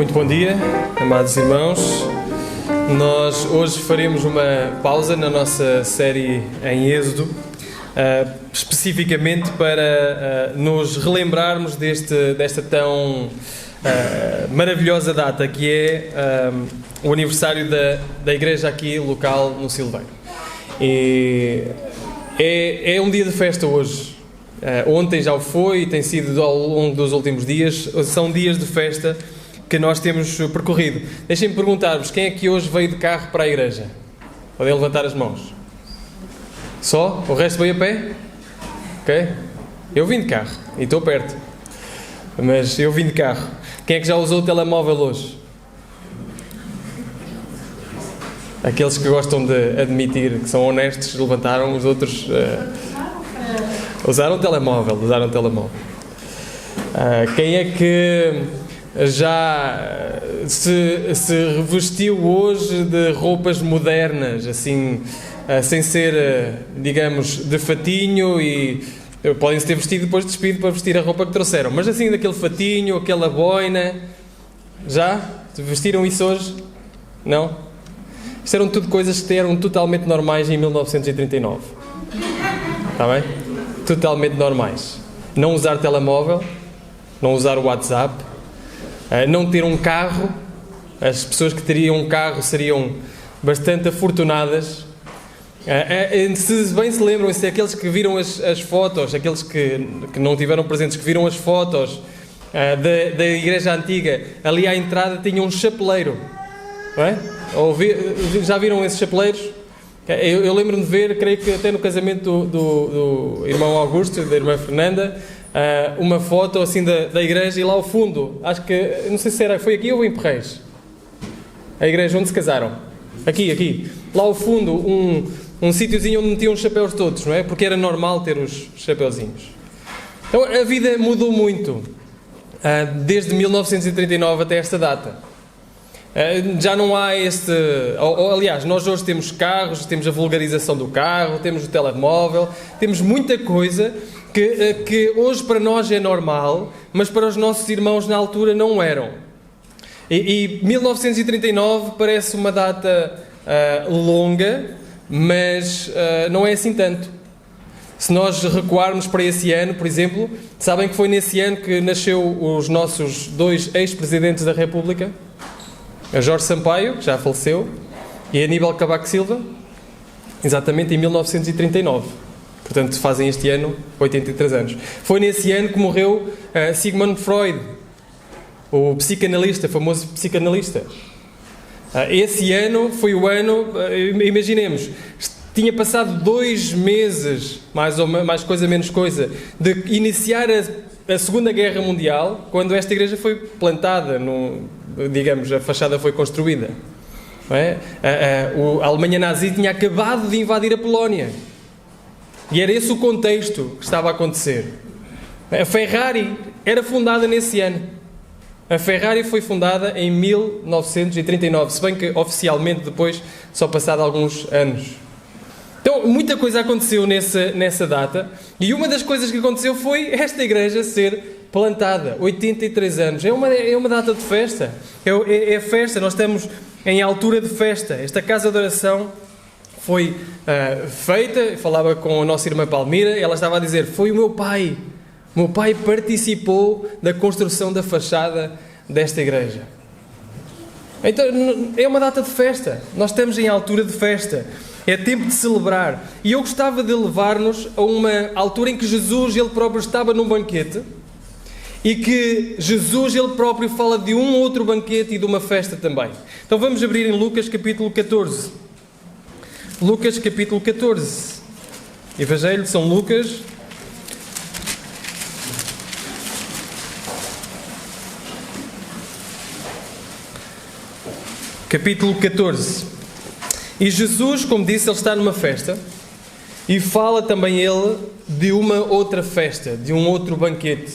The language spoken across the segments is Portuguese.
Muito bom dia, amados irmãos. Nós hoje faremos uma pausa na nossa série em Êxodo, especificamente para nos relembrarmos desta tão maravilhosa data que é o aniversário da igreja aqui local no Silveiro. E é um dia de festa hoje. Ontem já o foi e tem sido ao longo dos últimos dias. São dias de festa que nós temos percorrido. Deixem-me perguntar-vos, quem é que hoje veio de carro para a igreja? Podem levantar as mãos. Só? O resto veio a pé? Ok? Eu vim de carro e estou perto. Mas eu vim de carro. Quem é que já usou o telemóvel hoje? Aqueles que gostam de admitir que são honestos levantaram, os outros usaram o telemóvel. Quem é que já se revestiu hoje de roupas modernas, assim, sem ser, digamos, de fatinho, e podem-se ter vestido depois de despido para vestir a roupa que trouxeram, mas assim daquele fatinho, aquela boina? Já? Vestiram isso hoje? Não? Isto eram tudo coisas que eram totalmente normais em 1939. Está bem? Totalmente normais. Não usar telemóvel, não usar o WhatsApp, não ter um carro. As pessoas que teriam um carro seriam bastante afortunadas. Se bem se lembram, se aqueles que viram as fotos, aqueles que não tiveram presentes, que viram as fotos da igreja antiga, ali à entrada tinha um chapeleiro, não é? Já viram esses chapeleiros? Eu lembro-me de ver, creio que até no casamento do irmão Augusto e da irmã Fernanda, uma foto assim da igreja, e lá ao fundo, acho que, não sei se foi aqui ou em Perreis, a igreja onde se casaram, aqui, lá ao fundo um sítiozinho onde metiam os chapéus todos, não é? Porque era normal ter os chapeuzinhos. Então a vida mudou muito, desde 1939 até esta data. Já não há aliás, nós hoje temos carros, temos a vulgarização do carro, temos o telemóvel, temos muita coisa que hoje para nós é normal, mas para os nossos irmãos na altura não eram. E 1939 parece uma data longa, mas não é assim tanto. Se nós recuarmos para esse ano, por exemplo, sabem que foi nesse ano que nasceu os nossos dois ex-presidentes da República? A Jorge Sampaio, que já faleceu, e Aníbal Cavaco Silva, exatamente em 1939. Portanto, fazem este ano 83 anos. Foi nesse ano que morreu Sigmund Freud, o psicanalista, famoso psicanalista. Esse ano foi o ano, imaginemos, tinha passado 2 meses, mais coisa, menos coisa, de iniciar a Segunda Guerra Mundial, quando esta igreja foi plantada, digamos, a fachada foi construída. Não é? A Alemanha nazi tinha acabado de invadir a Polónia. E era esse o contexto que estava a acontecer. A Ferrari era fundada nesse ano. A Ferrari foi fundada em 1939, se bem que oficialmente depois só passado alguns anos. Então, muita coisa aconteceu nessa data, e uma das coisas que aconteceu foi esta igreja ser plantada, 83 anos. É uma data de festa, é festa, nós estamos em altura de festa. Esta casa de oração foi feita, falava com a nossa irmã Palmira, ela estava a dizer, foi o meu pai participou da construção da fachada desta igreja. Então, é uma data de festa, nós estamos em altura de festa. É tempo de celebrar. E eu gostava de levar-nos a uma altura em que Jesus, Ele próprio, estava num banquete, e que Jesus, Ele próprio, fala de um outro banquete e de uma festa também. Então vamos abrir em Lucas capítulo 14. Lucas capítulo 14. Evangelho de São Lucas. Capítulo 14. E Jesus, como disse, Ele está numa festa, e fala também Ele de uma outra festa, de um outro banquete.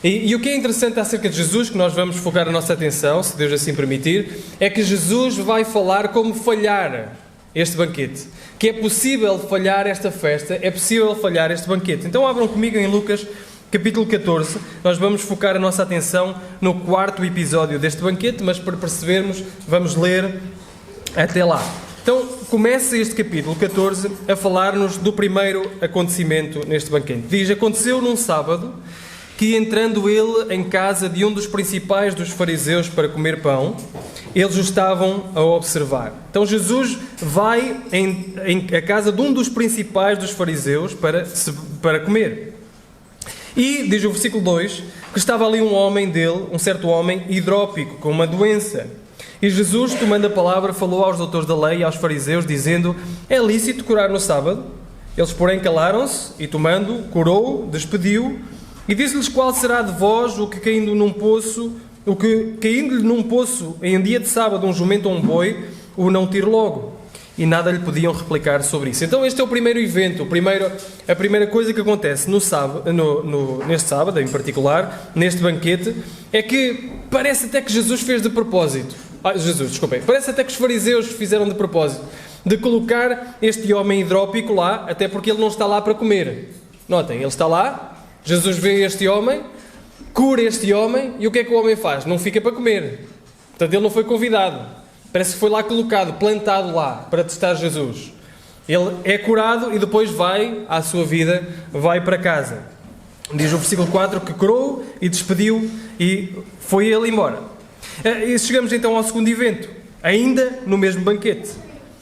E o que é interessante acerca de Jesus, que nós vamos focar a nossa atenção, se Deus assim permitir, é que Jesus vai falar como falhar este banquete. Que é possível falhar esta festa, é possível falhar este banquete. Então abram comigo em Lucas capítulo 14, nós vamos focar a nossa atenção no quarto episódio deste banquete, mas para percebermos, vamos ler até lá. Então, começa este capítulo 14 a falar-nos do primeiro acontecimento neste banquete. Diz: aconteceu num sábado que, entrando ele em casa de um dos principais dos fariseus para comer pão, eles o estavam a observar. Então Jesus vai a casa de um dos principais dos fariseus para comer. E, diz o versículo 2, que estava ali um homem dele, um certo homem hidrópico, com uma doença. E Jesus, tomando a palavra, falou aos doutores da lei e aos fariseus, dizendo: é lícito curar no sábado? Eles, porém, calaram-se, e tomando, curou, despediu, e disse-lhes: qual será de vós o que caindo-lhe num poço em dia de sábado, um jumento ou um boi, o não tire logo? E nada lhe podiam replicar sobre isso. Então este é o primeiro evento, a primeira coisa que acontece neste sábado, em particular, neste banquete, é que parece até que Jesus fez de propósito. Parece até que os fariseus fizeram de propósito, de colocar este homem hidrópico lá, até porque ele não está lá para comer. Notem, ele está lá, Jesus vê este homem, cura este homem, e o que é que o homem faz? Não fica para comer. Portanto, ele não foi convidado. Parece que foi lá colocado, plantado lá, para testar Jesus. Ele é curado e depois vai à sua vida, vai para casa. Diz o versículo 4 que curou e despediu e foi ele embora. E chegamos então ao segundo evento, ainda no mesmo banquete.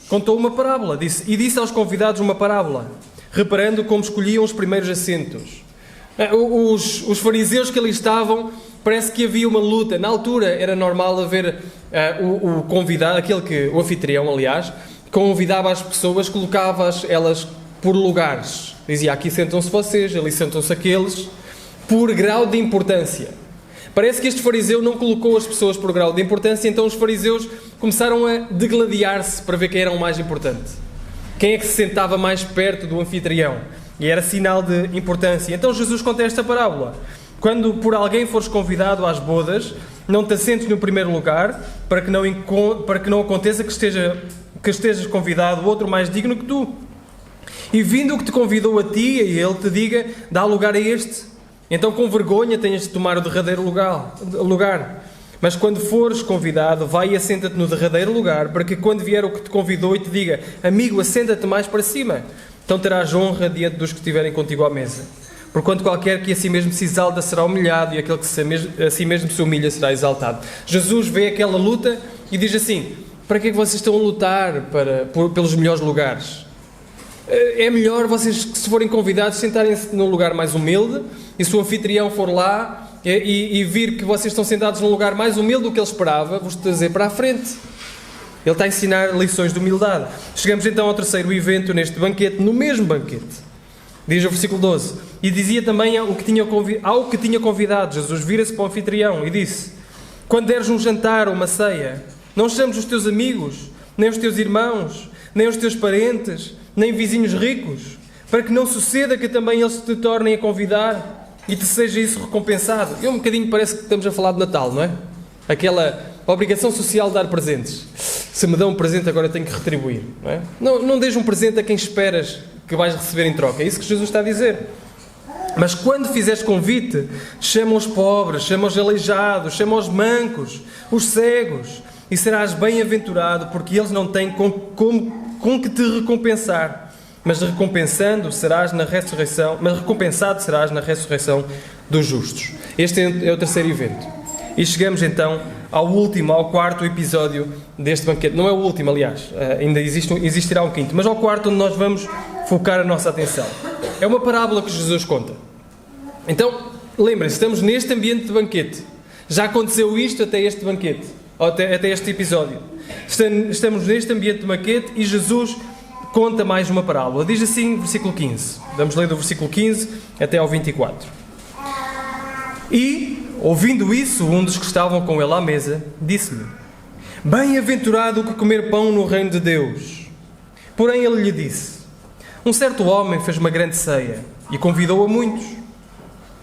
Contou uma parábola, disse aos convidados uma parábola, reparando como escolhiam os primeiros assentos. Os fariseus que ali estavam, parece que havia uma luta. Na altura era normal haver o convidado, o anfitrião, aliás, convidava as pessoas, colocava-as por lugares. Dizia: aqui sentam-se vocês, ali sentam-se aqueles, por grau de importância. Parece que este fariseu não colocou as pessoas por grau de importância, então os fariseus começaram a degladiar-se para ver quem era o mais importante. Quem é que se sentava mais perto do anfitrião? E era sinal de importância. Então Jesus conta esta parábola: quando por alguém fores convidado às bodas, não te assentes no primeiro lugar, para que não aconteça que estejas convidado outro mais digno que tu. E vindo o que te convidou a ti, e ele te diga: dá lugar a este. Então com vergonha tenhas de tomar o derradeiro lugar. Mas quando fores convidado, vai e assenta-te no derradeiro lugar, para que quando vier o que te convidou e te diga: amigo, assenta-te mais para cima, então terás honra diante dos que estiverem contigo à mesa. Porquanto qualquer que a si mesmo se exalta será humilhado, e aquele que a si mesmo se humilha será exaltado. Jesus vê aquela luta e diz assim: para que é que vocês estão a lutar pelos melhores lugares? É melhor vocês, se forem convidados, sentarem-se num lugar mais humilde, e se o anfitrião for lá e vir que vocês estão sentados num lugar mais humilde do que ele esperava, vos trazer para a frente. Ele está a ensinar lições de humildade. Chegamos então ao terceiro evento neste banquete, no mesmo banquete. Diz o versículo 12: e dizia também ao que tinha convidado, Jesus vira-se para o anfitrião e disse: quando deres um jantar ou uma ceia, não chames os teus amigos, nem os teus irmãos, nem os teus parentes, nem vizinhos ricos, para que não suceda que também eles te tornem a convidar e te seja isso recompensado. E um bocadinho parece que estamos a falar de Natal, não é? Aquela obrigação social de dar presentes. Se me dão um presente, agora tenho que retribuir, não é? Não dês um presente a quem esperas que vais receber em troca. É isso que Jesus está a dizer. Mas quando fizeres convite, chama os pobres, chama os aleijados, chama os mancos, os cegos, e serás bem-aventurado, porque eles não têm com que te recompensar, mas recompensado serás na ressurreição dos justos. Este é o terceiro evento. E chegamos então ao quarto episódio deste banquete. Não é o último, aliás, ainda existirá um quinto, mas ao quarto onde nós vamos focar a nossa atenção. É uma parábola que Jesus conta. Então, lembrem-se, estamos neste ambiente de banquete. Já aconteceu isto até este banquete, até este episódio. Estamos neste ambiente de banquete e Jesus conta mais uma parábola. Diz assim, versículo 15. Vamos ler do versículo 15 até ao 24. E, ouvindo isso, um dos que estavam com ele à mesa, disse-lhe: bem-aventurado o que comer pão no reino de Deus. Porém ele lhe disse: um certo homem fez uma grande ceia e convidou a muitos.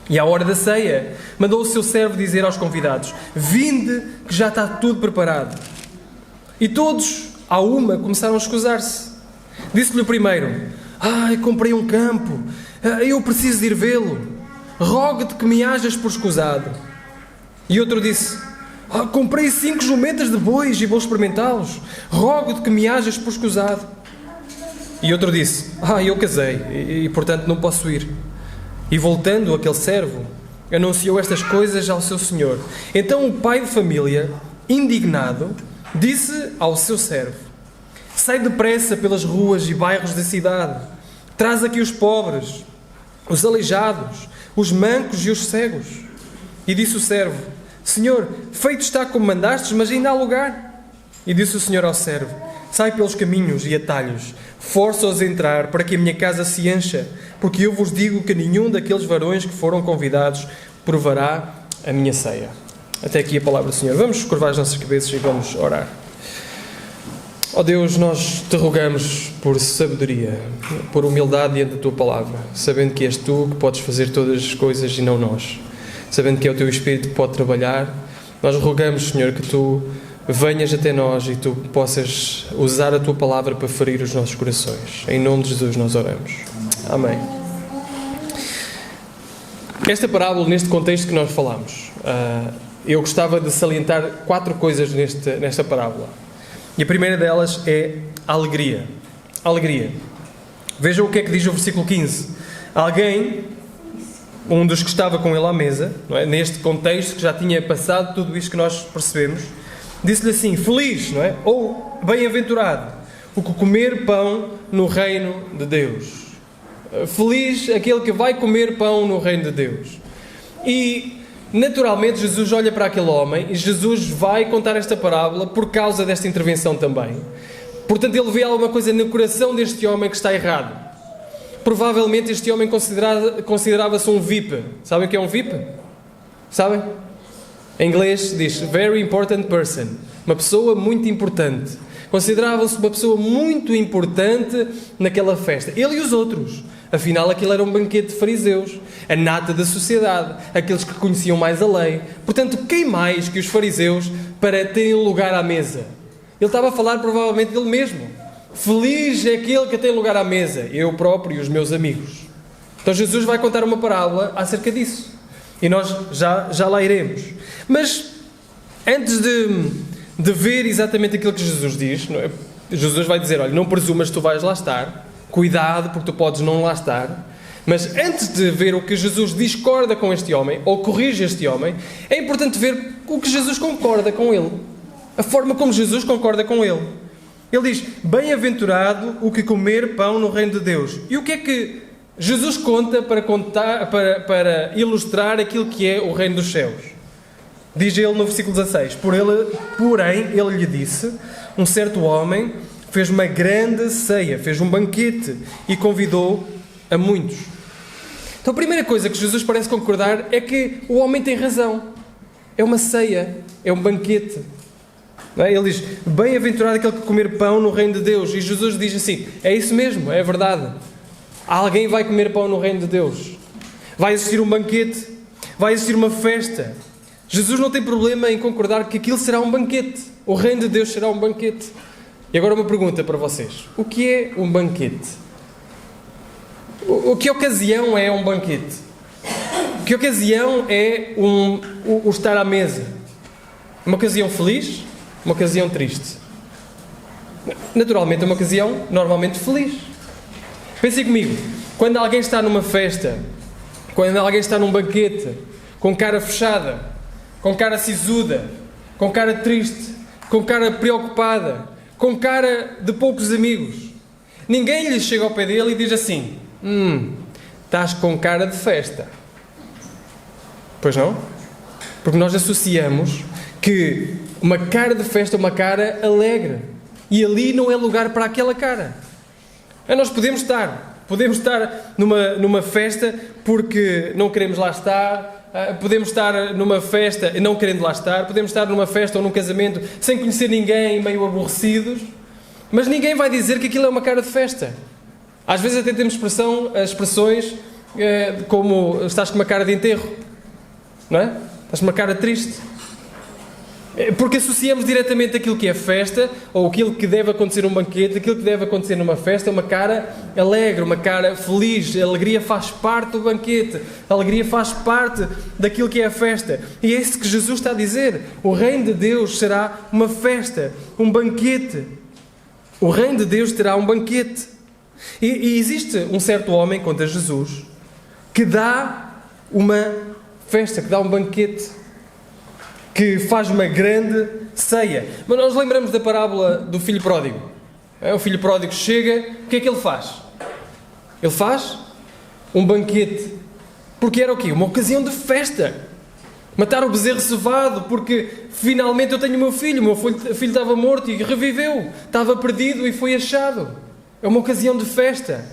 E à hora da ceia, mandou o seu servo dizer aos convidados: vinde, que já está tudo preparado. E todos, à uma, começaram a escusar-se. Disse-lhe o primeiro: comprei um campo, eu preciso de ir vê-lo. rogo-te que me hajas por escusado. E outro disse: comprei 5 jumentas de bois e vou experimentá-los. Rogo-te que me hajas por escusado. E outro disse: eu casei e portanto não posso ir. E voltando aquele servo, anunciou estas coisas ao seu senhor. Então o pai de família, indignado, disse ao seu servo: sai depressa pelas ruas e bairros da cidade. Traz aqui os pobres, os aleijados, os mancos e os cegos. E disse o servo: Senhor, feito está como mandastes, mas ainda há lugar. E disse o Senhor ao servo: sai pelos caminhos e atalhos, força-os a entrar, para que a minha casa se encha, porque eu vos digo que nenhum daqueles varões que foram convidados provará a minha ceia. Até aqui a palavra do Senhor. Vamos curvar as nossas cabeças e vamos orar. Ó Deus, nós te rogamos por sabedoria, por humildade diante da tua palavra, sabendo que és tu que podes fazer todas as coisas e não nós. Sabendo que é o teu Espírito que pode trabalhar, nós rogamos, Senhor, que tu venhas até nós e tu possas usar a tua palavra para ferir os nossos corações. Em nome de Jesus nós oramos. Amém. Esta parábola, neste contexto que nós falamos, eu gostava de salientar 4 coisas nesta parábola. E a primeira delas é a alegria. A alegria. Vejam o que é que diz o versículo 15. Alguém, um dos que estava com ele à mesa, não é? Neste contexto que já tinha passado tudo isto que nós percebemos, disse-lhe assim: feliz, não é? Ou bem-aventurado o que comer pão no reino de Deus. Feliz aquele que vai comer pão no reino de Deus. E naturalmente Jesus olha para aquele homem e Jesus vai contar esta parábola por causa desta intervenção também. Portanto, ele vê alguma coisa no coração deste homem que está errado. Provavelmente este homem considerava-se um VIP. Sabem o que é um VIP? Sabem? Em inglês diz very important person. Uma pessoa muito importante. Considerava-se uma pessoa muito importante naquela festa. Ele e os outros. Afinal, aquilo era um banquete de fariseus. A nata da sociedade. Aqueles que conheciam mais a lei. Portanto, quem mais que os fariseus para terem lugar à mesa? Ele estava a falar provavelmente dele mesmo. Feliz é aquele que tem lugar à mesa. Eu próprio e os meus amigos. Então Jesus vai contar uma parábola acerca disso. E nós já lá iremos. Mas, antes de ver exatamente aquilo que Jesus diz, não é? Jesus vai dizer: olha, não presumas que tu vais lá estar. Cuidado, porque tu podes não lá estar. Mas antes de ver o que Jesus discorda com este homem, ou corrige este homem, é importante ver o que Jesus concorda com ele. A forma como Jesus concorda com ele. Ele diz: bem-aventurado o que comer pão no reino de Deus. E o que é que Jesus conta para ilustrar aquilo que é o reino dos céus? Diz ele no versículo 16: porém, ele lhe disse: um certo homem fez uma grande ceia, fez um banquete e convidou a muitos. Então a primeira coisa que Jesus parece concordar é que o homem tem razão. É uma ceia, é um banquete. Não é? Ele diz: bem-aventurado aquele que comer pão no reino de Deus. E Jesus diz assim: é isso mesmo, é verdade. Alguém vai comer pão no reino de Deus. Vai existir um banquete, vai existir uma festa. Jesus não tem problema em concordar que aquilo será um banquete. O reino de Deus será um banquete. E agora uma pergunta para vocês: o que é um banquete? Que ocasião é um banquete? Que ocasião é o estar à mesa? Uma ocasião feliz? Uma ocasião triste? Naturalmente, uma ocasião normalmente feliz. Pensem comigo: quando alguém está numa festa, quando alguém está num banquete, com cara fechada, com cara sisuda, com cara triste, com cara preocupada, com cara de poucos amigos, ninguém lhe chega ao pé dele e diz assim: estás com cara de festa. Pois não? Porque nós associamos que uma cara de festa é uma cara alegre. E ali não é lugar para aquela cara. Nós podemos estar numa festa porque não queremos lá estar. Podemos estar numa festa e não querendo lá estar. Podemos estar numa festa ou num casamento sem conhecer ninguém, meio aborrecidos. Mas ninguém vai dizer que aquilo é uma cara de festa. Às vezes até temos expressões como: estás com uma cara de enterro. Não é? Estás com uma cara triste. Porque associamos diretamente aquilo que é festa, ou aquilo que deve acontecer num banquete, aquilo que deve acontecer numa festa, uma cara alegre, uma cara feliz. A alegria faz parte do banquete, a alegria faz parte daquilo que é a festa. E é isso que Jesus está a dizer. O reino de Deus será uma festa, um banquete. O reino de Deus terá um banquete. E existe um certo homem, contra Jesus, que dá uma festa, que dá um banquete, que faz uma grande ceia. Mas nós lembramos da parábola do filho pródigo. O filho pródigo chega, o que é que ele faz? Ele faz um banquete. Porque era o quê? Uma ocasião de festa. Matar o bezerro cevado, porque finalmente eu tenho o meu filho estava morto e reviveu. Estava perdido e foi achado. É uma ocasião de festa.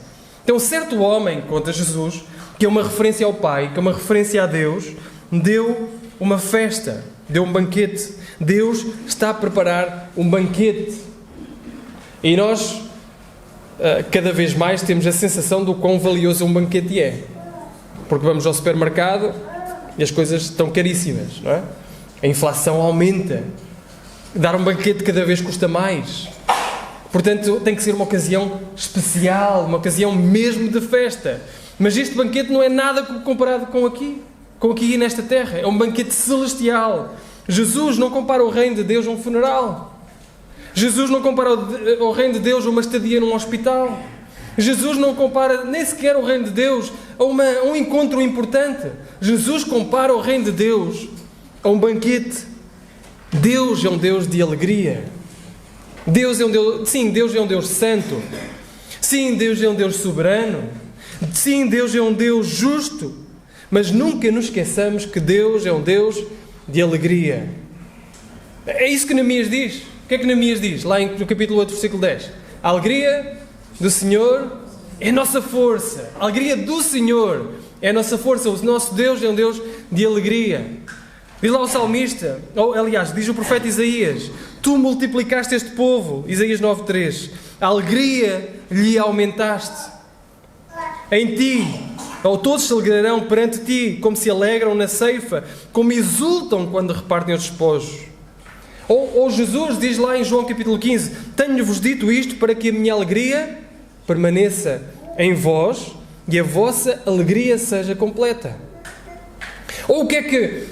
Então, certo homem, conta Jesus, que é uma referência ao Pai, que é uma referência a Deus, deu uma festa, deu um banquete. Deus está a preparar um banquete. E nós, cada vez mais, temos a sensação do quão valioso um banquete é. Porque vamos ao supermercado e as coisas estão caríssimas, não é? A inflação aumenta. Dar um banquete cada vez custa mais. Portanto, tem que ser uma ocasião especial, uma ocasião mesmo de festa. Mas este banquete não é nada comparado com aqui nesta terra. É um banquete celestial. Jesus não compara o reino de Deus a um funeral. Jesus não compara o reino de Deus a uma estadia num hospital. Jesus não compara nem sequer o reino de Deus a um encontro importante. Jesus compara o reino de Deus a um banquete. Deus é um Deus de alegria. Deus é um Deus, sim, Deus é um Deus santo. Sim, Deus é um Deus soberano. Sim, Deus é um Deus justo. Mas nunca nos esqueçamos que Deus é um Deus de alegria. É isso que Neemias diz. O que é que Neemias diz? Lá no capítulo 8, versículo 10. A alegria do Senhor é a nossa força. A alegria do Senhor é a nossa força. O nosso Deus é um Deus de alegria. Diz lá o salmista, ou aliás, diz o profeta Isaías: Tu multiplicaste este povo, Isaías 9:3. A alegria lhe aumentaste. Em ti, ou todos se alegrarão perante ti, como se alegram na ceifa, como exultam quando repartem os despojos. Ou Jesus diz lá em João capítulo 15: Tenho-vos dito isto para que a minha alegria permaneça em vós e a vossa alegria seja completa. Ou o que é que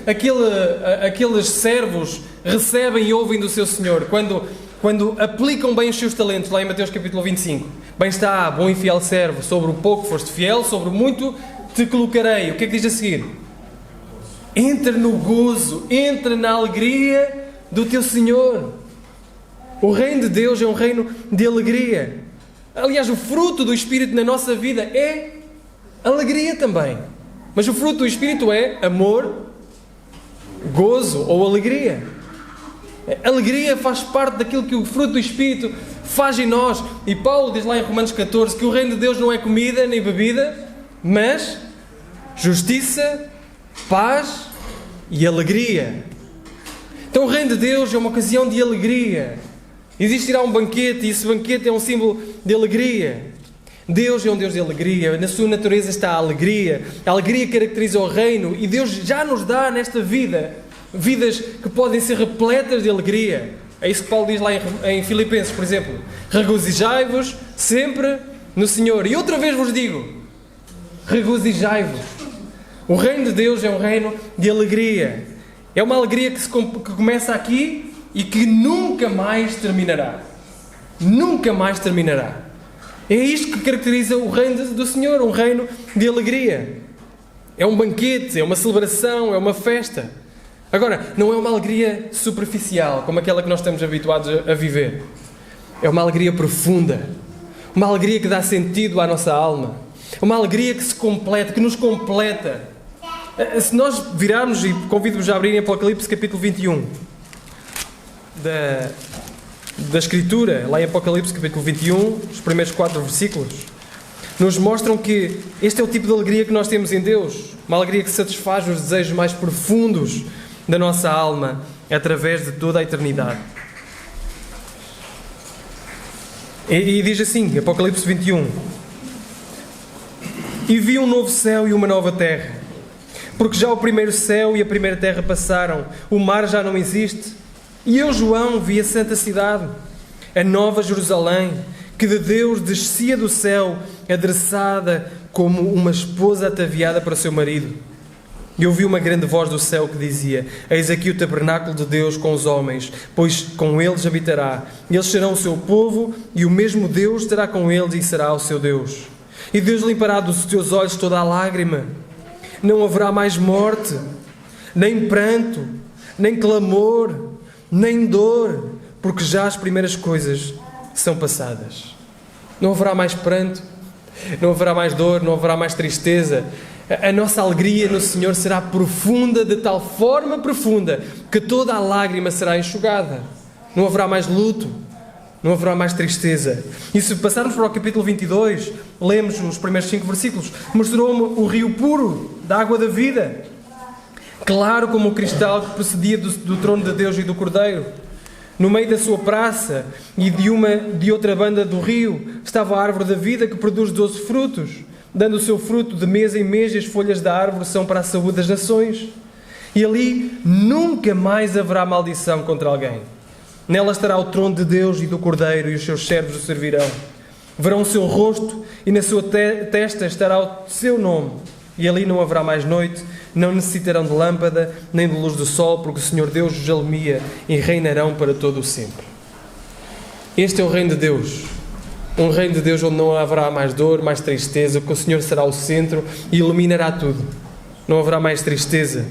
aqueles servos recebem e ouvem do seu Senhor quando aplicam bem os seus talentos, lá em Mateus capítulo 25? Bem está, bom e fiel servo, sobre o pouco foste fiel, sobre o muito te colocarei. O que é que diz a seguir? Entra no gozo, entra na alegria do teu Senhor. O reino de Deus é um reino de alegria. Aliás, o fruto do Espírito na nossa vida é alegria também. Mas o fruto do Espírito é amor, gozo ou alegria. Alegria faz parte daquilo que o fruto do Espírito faz em nós. E Paulo diz lá em Romanos 14 que o reino de Deus não é comida nem bebida, mas justiça, paz e alegria. Então o reino de Deus é uma ocasião de alegria. Existirá um banquete e esse banquete é um símbolo de alegria. Deus é um Deus de alegria, na sua natureza está a alegria caracteriza o reino e Deus já nos dá nesta vida, vidas que podem ser repletas de alegria. É isso que Paulo diz lá em Filipenses, por exemplo: regozijai-vos sempre no Senhor. E outra vez vos digo, regozijai-vos. O reino de Deus é um reino de alegria. É uma alegria que começa aqui e que nunca mais terminará. Nunca mais terminará. É isto que caracteriza o reino do Senhor, um reino de alegria. É um banquete, é uma celebração, é uma festa. Agora, não é uma alegria superficial, como aquela que nós estamos habituados a viver. É uma alegria profunda. Uma alegria que dá sentido à nossa alma. Uma alegria que se completa, que nos completa. Se nós virarmos, e convido-vos a abrirem Apocalipse capítulo 21, da Escritura, lá em Apocalipse capítulo 21, os primeiros 4 versículos, nos mostram que este é o tipo de alegria que nós temos em Deus. Uma alegria que satisfaz os desejos mais profundos da nossa alma, através de toda a eternidade. E diz assim, Apocalipse 21: E vi um novo céu e uma nova terra, porque já o primeiro céu e a primeira terra passaram, o mar já não existe. E eu, João, vi a santa cidade, a nova Jerusalém, que de Deus descia do céu, adereçada como uma esposa ataviada para o seu marido. E ouvi uma grande voz do céu que dizia: eis aqui o tabernáculo de Deus com os homens, pois com eles habitará. Eles serão o seu povo, e o mesmo Deus estará com eles e será o seu Deus. E Deus limpará dos teus olhos toda a lágrima. Não haverá mais morte, nem pranto, nem clamor, nem dor, porque já as primeiras coisas são passadas. Não haverá mais pranto, não haverá mais dor, não haverá mais tristeza. A nossa alegria no Senhor será profunda, de tal forma profunda, que toda a lágrima será enxugada. Não haverá mais luto, não haverá mais tristeza. E se passarmos para o capítulo 22, lemos os primeiros 5 versículos, mostrou-me o rio puro da água da vida, claro como o cristal que procedia do trono de Deus e do Cordeiro. No meio da sua praça e de outra banda do rio estava a árvore da vida, que produz 12 frutos, dando o seu fruto de mês em mês, e as folhas da árvore são para a saúde das nações. E ali nunca mais haverá maldição contra alguém. Nela estará o trono de Deus e do Cordeiro, e os seus servos o servirão. Verão o seu rosto, e na sua testa estará o seu nome. E ali não haverá mais noite, não necessitarão de lâmpada, nem de luz do sol, porque o Senhor Deus os alumia, e reinarão para todo o sempre. Este é o reino de Deus. Um reino de Deus onde não haverá mais dor, mais tristeza, porque o Senhor será o centro e iluminará tudo. Não haverá mais tristeza.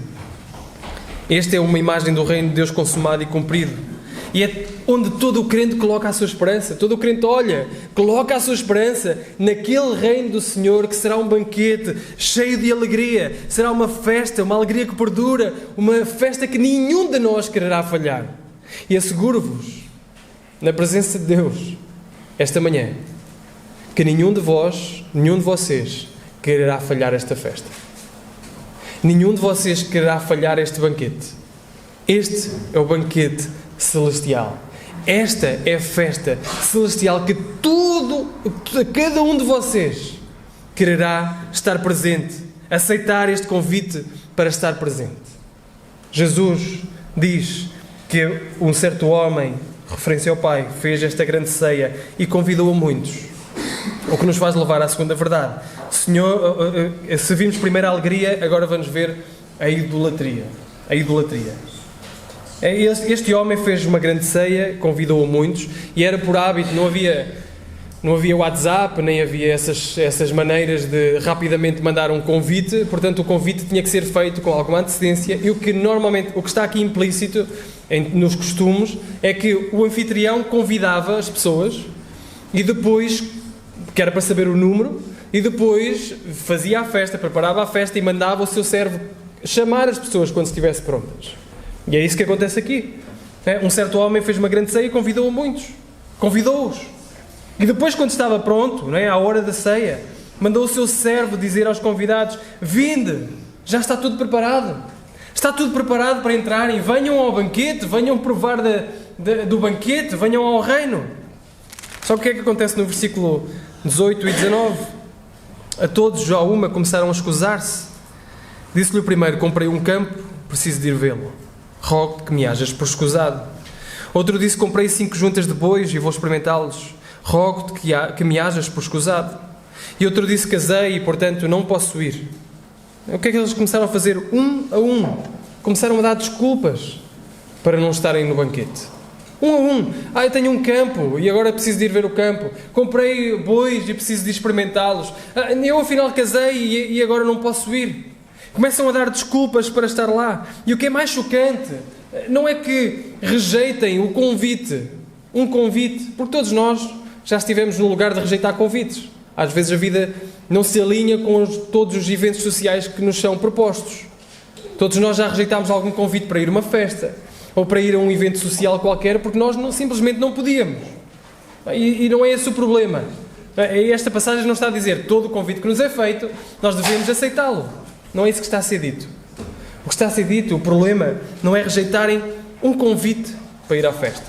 Esta é uma imagem do reino de Deus consumado e cumprido. E é onde todo o crente coloca a sua esperança. Todo o crente coloca a sua esperança naquele reino do Senhor, que será um banquete cheio de alegria. Será uma festa, uma alegria que perdura, uma festa que nenhum de nós quererá falhar. E asseguro-vos, na presença de Deus, esta manhã, que nenhum de vocês quererá falhar esta festa. Nenhum de vocês quererá falhar este banquete. Este é o banquete celestial. Esta é a festa celestial que cada um de vocês quererá estar presente, aceitar este convite para estar presente. Jesus diz que um certo homem, referência ao Pai, fez esta grande ceia e convidou a muitos. O que nos faz levar à segunda verdade. Senhor, se vimos primeiro a alegria, agora vamos ver a idolatria. A idolatria. Este homem fez uma grande ceia, convidou a muitos, e era por hábito, não havia WhatsApp, nem havia essas maneiras de rapidamente mandar um convite. Portanto, o convite tinha que ser feito com alguma antecedência, e o que está aqui implícito nos costumes é que o anfitrião convidava as pessoas, e depois, que era para saber o número, e depois fazia a festa, preparava a festa e mandava o seu servo chamar as pessoas quando estivesse prontas. E é isso que acontece aqui. Um certo homem fez uma grande ceia e convidou a muitos. Convidou-os. E depois, quando estava pronto, à hora da ceia, mandou o seu servo dizer aos convidados: vinde, já está tudo preparado. Está tudo preparado para entrarem. Venham ao banquete, venham provar do banquete, venham ao reino. Sabe o que é que acontece no versículo 18 e 19? A todos, já uma, começaram a escusar-se. Disse-lhe o primeiro: comprei um campo, preciso de ir vê-lo. Rogo que me hajas por escusado. Outro disse: comprei 5 juntas de bois e vou experimentá-los. Rogo-te que me hajas por escusado. E outro disse: casei e, portanto, não posso ir. O que é que eles começaram a fazer? Um a um. Começaram a dar desculpas para não estarem no banquete. Um a um. Eu tenho um campo e agora preciso de ir ver o campo. Comprei bois e preciso de experimentá-los. Eu, afinal, casei e agora não posso ir. Começam a dar desculpas para estar lá. E o que é mais chocante não é que rejeitem o convite. Um convite, porque todos nós já estivemos no lugar de rejeitar convites. Às vezes a vida não se alinha com todos os eventos sociais que nos são propostos. Todos nós já rejeitámos algum convite para ir a uma festa ou para ir a um evento social qualquer, porque nós simplesmente não podíamos. E não é esse o problema. Esta passagem não está a dizer todo o convite que nos é feito, nós devemos aceitá-lo. Não é isso que está a ser dito. O que está a ser dito, o problema, não é rejeitarem um convite para ir à festa.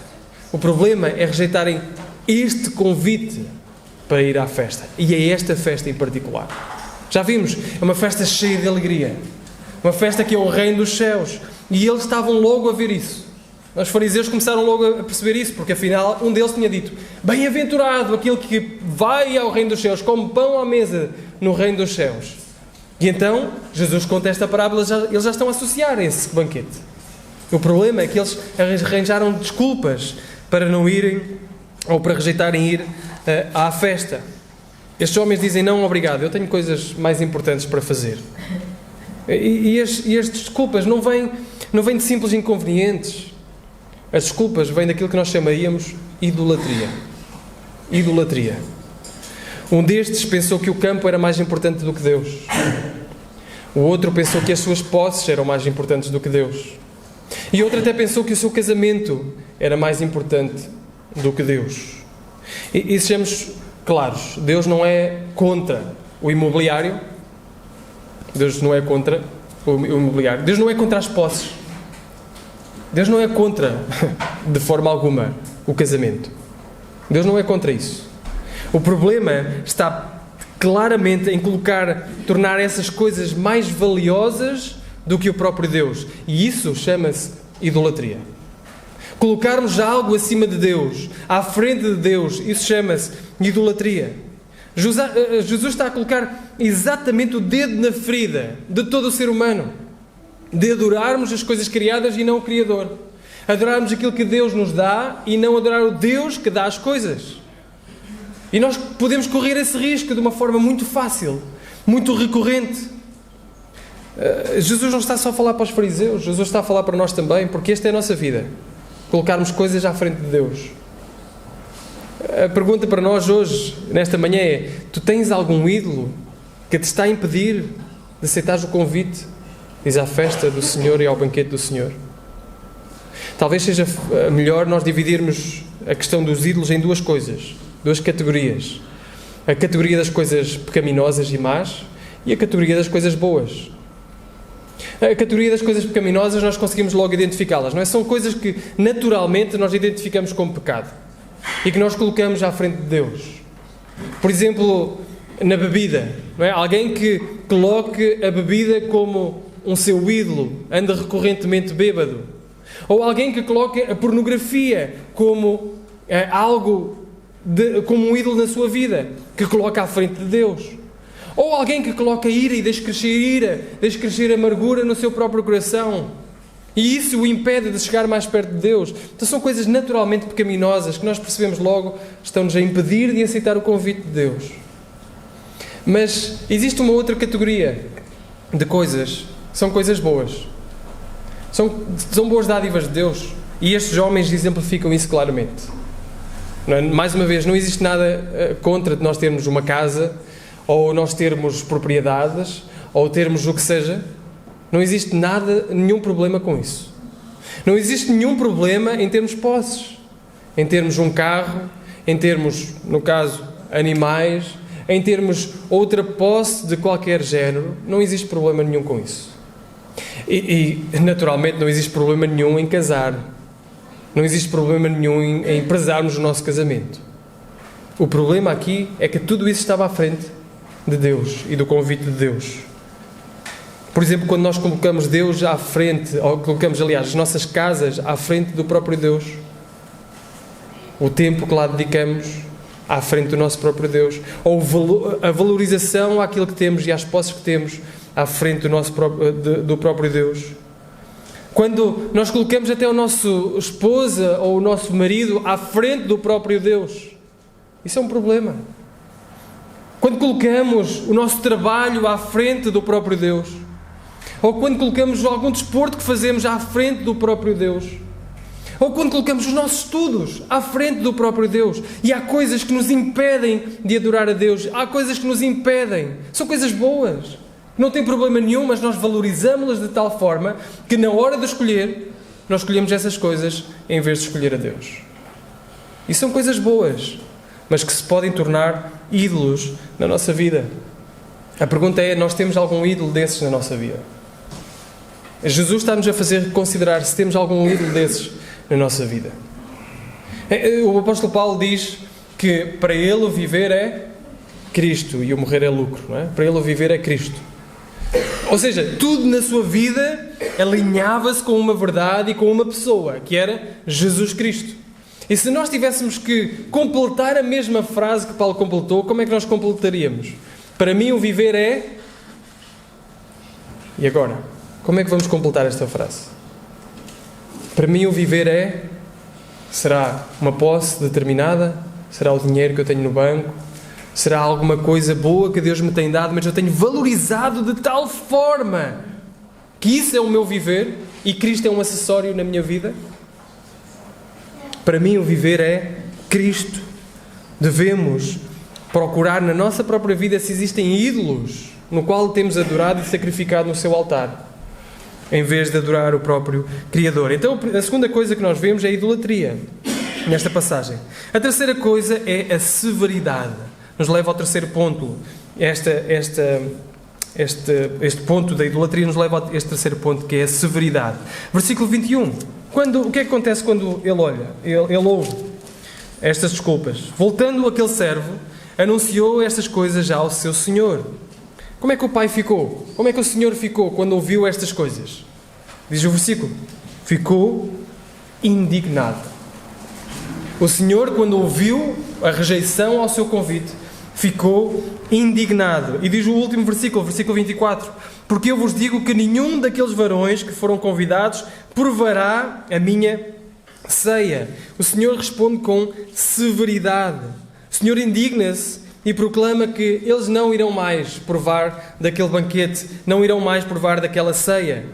O problema é rejeitarem este convite para ir à festa. E é esta festa em particular. Já vimos, é uma festa cheia de alegria. Uma festa que é o reino dos céus. E eles estavam logo a ver isso. Os fariseus começaram logo a perceber isso, porque afinal um deles tinha dito: bem-aventurado aquele que vai ao reino dos céus, come pão à mesa no reino dos céus. E então, Jesus conta esta parábola, eles já estão a associar a esse banquete. O problema é que eles arranjaram desculpas para não irem, ou para rejeitarem ir à festa. Estes homens dizem: não, obrigado, eu tenho coisas mais importantes para fazer. E as desculpas não vêm de simples inconvenientes. As desculpas vêm daquilo que nós chamaríamos idolatria. Idolatria. Um destes pensou que o campo era mais importante do que Deus. O outro pensou que as suas posses eram mais importantes do que Deus. E outro até pensou que o seu casamento era mais importante do que Deus. E sejamos claros, Deus não é contra o imobiliário. Deus não é contra o imobiliário. Deus não é contra as posses. Deus não é contra, de forma alguma, o casamento. Deus não é contra isso. O problema está claramente em tornar essas coisas mais valiosas do que o próprio Deus. E isso chama-se idolatria. Colocarmos algo acima de Deus, à frente de Deus, isso chama-se idolatria. Jesus está a colocar exatamente o dedo na ferida de todo o ser humano. De adorarmos as coisas criadas e não o Criador. Adorarmos aquilo que Deus nos dá e não adorar o Deus que dá as coisas. E nós podemos correr esse risco de uma forma muito fácil, muito recorrente. Jesus não está só a falar para os fariseus, Jesus está a falar para nós também, porque esta é a nossa vida. Colocarmos coisas à frente de Deus. A pergunta para nós hoje, nesta manhã, é: tu tens algum ídolo que te está a impedir de aceitares o convite? Diz à festa do Senhor e ao banquete do Senhor. Talvez seja melhor nós dividirmos a questão dos ídolos em duas coisas, duas categorias. A categoria das coisas pecaminosas e más e a categoria das coisas boas. A categoria das coisas pecaminosas nós conseguimos logo identificá-las, não é? São coisas que naturalmente nós identificamos como pecado e que nós colocamos à frente de Deus. Por exemplo, na bebida, não é? Alguém que coloque a bebida como um seu ídolo, anda recorrentemente bêbado. Ou alguém que coloque a pornografia como como um ídolo na sua vida, que coloca à frente de Deus. Ou alguém que coloca ira e deixa crescer amargura no seu próprio coração. E isso o impede de chegar mais perto de Deus. Então são coisas naturalmente pecaminosas que nós percebemos logo estão-nos a impedir de aceitar o convite de Deus. Mas existe uma outra categoria de coisas. São coisas boas. São boas dádivas de Deus. E estes homens exemplificam isso claramente. Não é? Mais uma vez, não existe nada contra de nós termos uma casa, ou nós termos propriedades, ou termos o que seja. Não existe nenhum problema com isso. Não existe nenhum problema em termos posses. Em termos um carro, em termos, no caso, animais, em termos outra posse de qualquer género. Não existe problema nenhum com isso. E naturalmente não existe problema nenhum em casar. Não existe problema nenhum em prezarmos o nosso casamento. O problema aqui é que tudo isso estava à frente de Deus e do convite de Deus. Por exemplo, quando nós colocamos Deus à frente, ou colocamos, aliás, as nossas casas à frente do próprio Deus, o tempo que lá dedicamos à frente do nosso próprio Deus, ou a valorização àquilo que temos e às posses que temos à frente do próprio Deus. Quando nós colocamos até o nosso esposa ou o nosso marido à frente do próprio Deus, isso é um problema. Quando colocamos o nosso trabalho à frente do próprio Deus, ou quando colocamos algum desporto que fazemos à frente do próprio Deus, ou quando colocamos os nossos estudos à frente do próprio Deus, e há coisas que nos impedem de adorar a Deus, há coisas que nos impedem, são coisas boas, não tem problema nenhum, mas nós valorizamos-las de tal forma que na hora de escolher, nós escolhemos essas coisas em vez de escolher a Deus. E são coisas boas, mas que se podem tornar ídolos na nossa vida. A pergunta é: nós temos algum ídolo desses na nossa vida? Jesus está-nos a fazer considerar se temos algum ídolo desses na nossa vida. O apóstolo Paulo diz que para ele o viver é Cristo e o morrer é lucro, não é? Para ele o viver é Cristo. Ou seja, tudo na sua vida alinhava-se com uma verdade e com uma pessoa, que era Jesus Cristo. E se nós tivéssemos que completar a mesma frase que Paulo completou, como é que nós completaríamos? Para mim o viver é... E agora? Como é que vamos completar esta frase? Para mim o viver é... Será uma posse determinada? Será o dinheiro que eu tenho no banco? Será alguma coisa boa que Deus me tem dado, mas eu tenho valorizado de tal forma que isso é o meu viver e Cristo é um acessório na minha vida? Para mim o viver é Cristo. Devemos procurar na nossa própria vida se existem ídolos no qual temos adorado e sacrificado no seu altar, em vez de adorar o próprio Criador. Então a segunda coisa que nós vemos é a idolatria nesta passagem. A terceira coisa é a severidade. Nos leva ao terceiro ponto. Este ponto da idolatria nos leva a este terceiro ponto, que é a severidade. Versículo 21. O que é que acontece quando ele ouve estas desculpas? Voltando aquele servo, anunciou estas coisas já ao seu senhor. Como é que o pai ficou? Como é que o senhor ficou quando ouviu estas coisas? Diz o versículo. Ficou indignado. O senhor, quando ouviu a rejeição ao seu convite, ficou indignado. E diz o último versículo 24. Porque eu vos digo que nenhum daqueles varões que foram convidados provará a minha ceia. O Senhor responde com severidade. O Senhor indigna-se e proclama que eles não irão mais provar daquele banquete, não irão mais provar daquela ceia.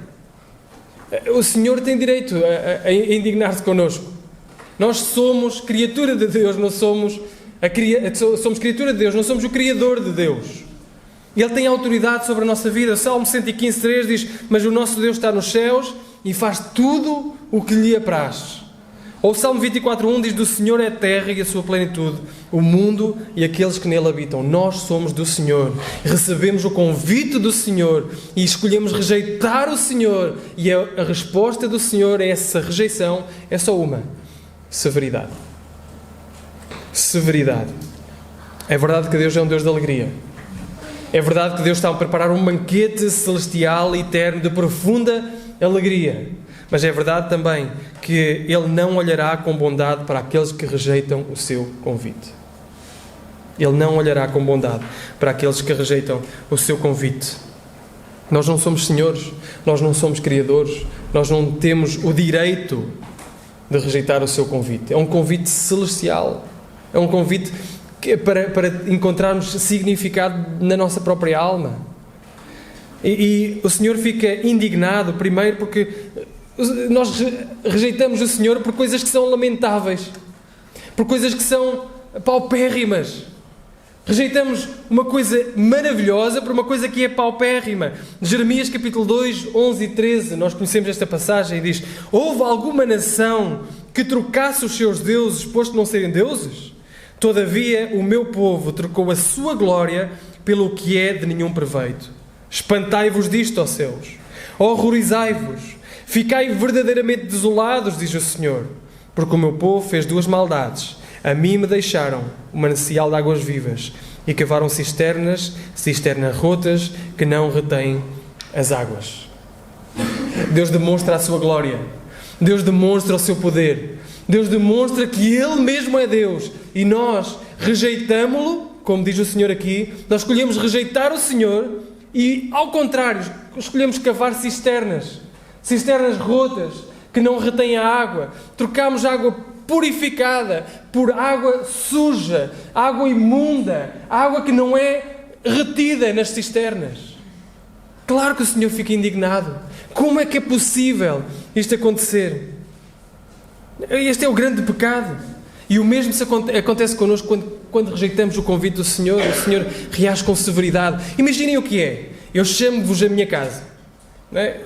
O Senhor tem direito a indignar-se connosco. Nós somos criatura de Deus, não somos somos criatura de Deus, não somos o Criador de Deus. Ele tem autoridade sobre a nossa vida. O Salmo 115:3 diz: mas o nosso Deus está nos céus e faz tudo o que lhe apraz. Ou o Salmo 24:1 diz: do Senhor é a terra e a sua plenitude, o mundo e aqueles que nele habitam. Nós somos do Senhor, recebemos o convite do Senhor e escolhemos rejeitar o Senhor. E a resposta do Senhor a essa rejeição é só uma: severidade. Severidade. É verdade que Deus é um Deus de alegria. É verdade que Deus está a preparar um banquete celestial e eterno de profunda alegria. Mas é verdade também que Ele não olhará com bondade para aqueles que rejeitam o seu convite. Ele não olhará com bondade para aqueles que rejeitam o seu convite. Nós não somos senhores, nós não somos criadores, nós não temos o direito de rejeitar o seu convite. É um convite celestial. É um convite para encontrarmos significado na nossa própria alma. E o Senhor fica indignado, primeiro, porque nós rejeitamos o Senhor por coisas que são lamentáveis, por coisas que são paupérrimas. Rejeitamos uma coisa maravilhosa por uma coisa que é paupérrima. Jeremias capítulo 2, 11 e 13, nós conhecemos esta passagem e diz: houve alguma nação que trocasse os seus deuses, posto não serem deuses? Todavia o meu povo trocou a sua glória pelo que é de nenhum proveito. Espantai-vos disto, ó céus, horrorizai-vos, ficai verdadeiramente desolados, diz o Senhor, porque o meu povo fez duas maldades. A mim me deixaram o manancial de águas vivas e cavaram cisternas rotas que não retêm as águas. Deus demonstra a sua glória. Deus demonstra o seu poder. Deus demonstra que Ele mesmo é Deus. E nós rejeitamo-lo, como diz o Senhor aqui. Nós escolhemos rejeitar o Senhor e, ao contrário, escolhemos cavar cisternas rotas que não retêm a água. Trocamos água purificada por água suja, água imunda, água que não é retida nas cisternas. Claro que o Senhor fica indignado. Como é que é possível isto acontecer? Este é o grande pecado. E o mesmo acontece connosco quando rejeitamos o convite do Senhor. O Senhor reage com severidade. Imaginem o que é. Eu chamo-vos à minha casa. Não é?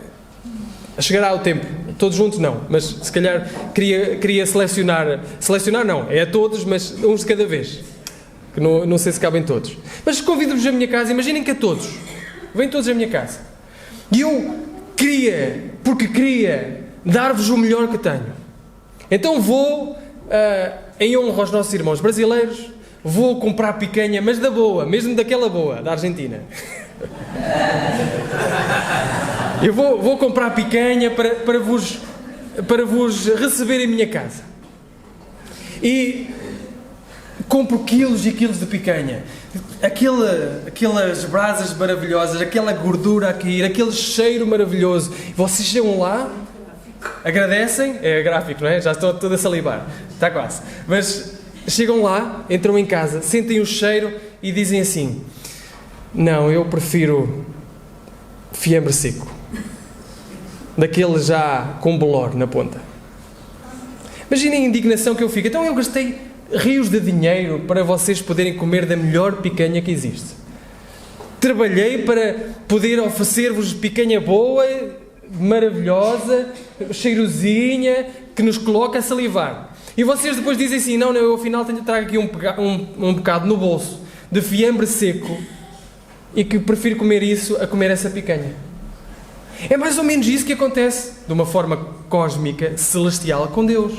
Chegará o tempo. Todos juntos não. Mas se calhar queria selecionar. Selecionar não. É a todos, mas uns de cada vez. Que não sei se cabem todos. Mas convido-vos à minha casa. Imaginem que a todos. Vêm todos à minha casa. E eu queria dar-vos o melhor que tenho. Então vou, em honra aos nossos irmãos brasileiros, vou comprar picanha, mas da boa, mesmo daquela boa, da Argentina. Eu vou comprar picanha para vos receber em minha casa. E compro quilos e quilos de picanha. Aquelas brasas maravilhosas, aquela gordura a cair, aquele cheiro maravilhoso. Vocês chegam lá, agradecem, é gráfico, não é? Já estou todo a salivar, está quase. Mas chegam lá, entram em casa, sentem o cheiro e dizem assim: não, eu prefiro fiambre seco, daquele já com bolor na ponta. Imaginem a indignação que eu fico. Então eu gastei rios de dinheiro para vocês poderem comer da melhor picanha que existe. Trabalhei para poder oferecer-vos picanha boa, maravilhosa, cheirosinha, que nos coloca a salivar. E vocês depois dizem assim: não, eu afinal trago aqui um bocado no bolso de fiambre seco e que prefiro comer isso a comer essa picanha. É mais ou menos isso que acontece de uma forma cósmica, celestial, com Deus.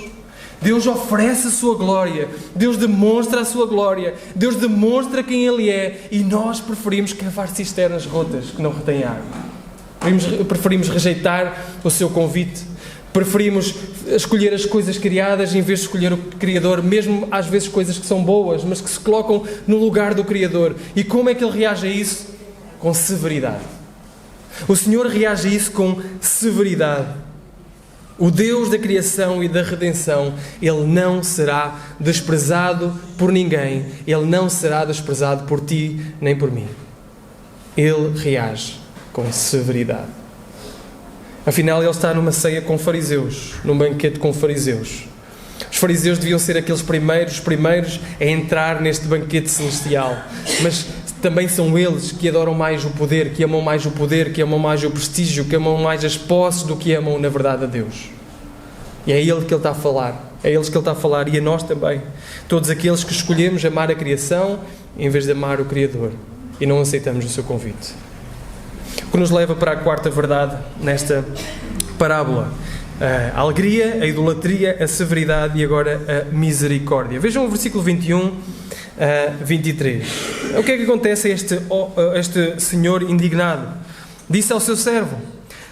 Deus oferece a sua glória, Deus demonstra a sua glória, Deus demonstra quem Ele é, e nós preferimos cavar cisternas rotas que não retêm água. Preferimos rejeitar o seu convite, preferimos escolher as coisas criadas em vez de escolher o Criador, mesmo às vezes coisas que são boas, mas que se colocam no lugar do Criador. E como é que Ele reage a isso? Com severidade. O Senhor reage a isso com severidade. O Deus da criação e da redenção, Ele não será desprezado por ninguém. Ele não será desprezado por ti nem por mim. Ele reage com severidade. Afinal, Ele está numa ceia com fariseus, num banquete com fariseus. Os fariseus deviam ser aqueles primeiros a entrar neste banquete celestial. Mas também são eles que adoram mais o poder, que amam mais o poder, que amam mais o prestígio, que amam mais as posses do que amam na verdade a Deus. E é Ele que Ele está a falar. É eles que Ele está a falar, e a nós também. Todos aqueles que escolhemos amar a criação em vez de amar o Criador e não aceitamos o seu convite. O que nos leva para a quarta verdade nesta parábola: a alegria, a idolatria, a severidade e agora a misericórdia. Vejam o versículo 21 a 23. O que é que acontece a este senhor indignado? Disse ao seu servo: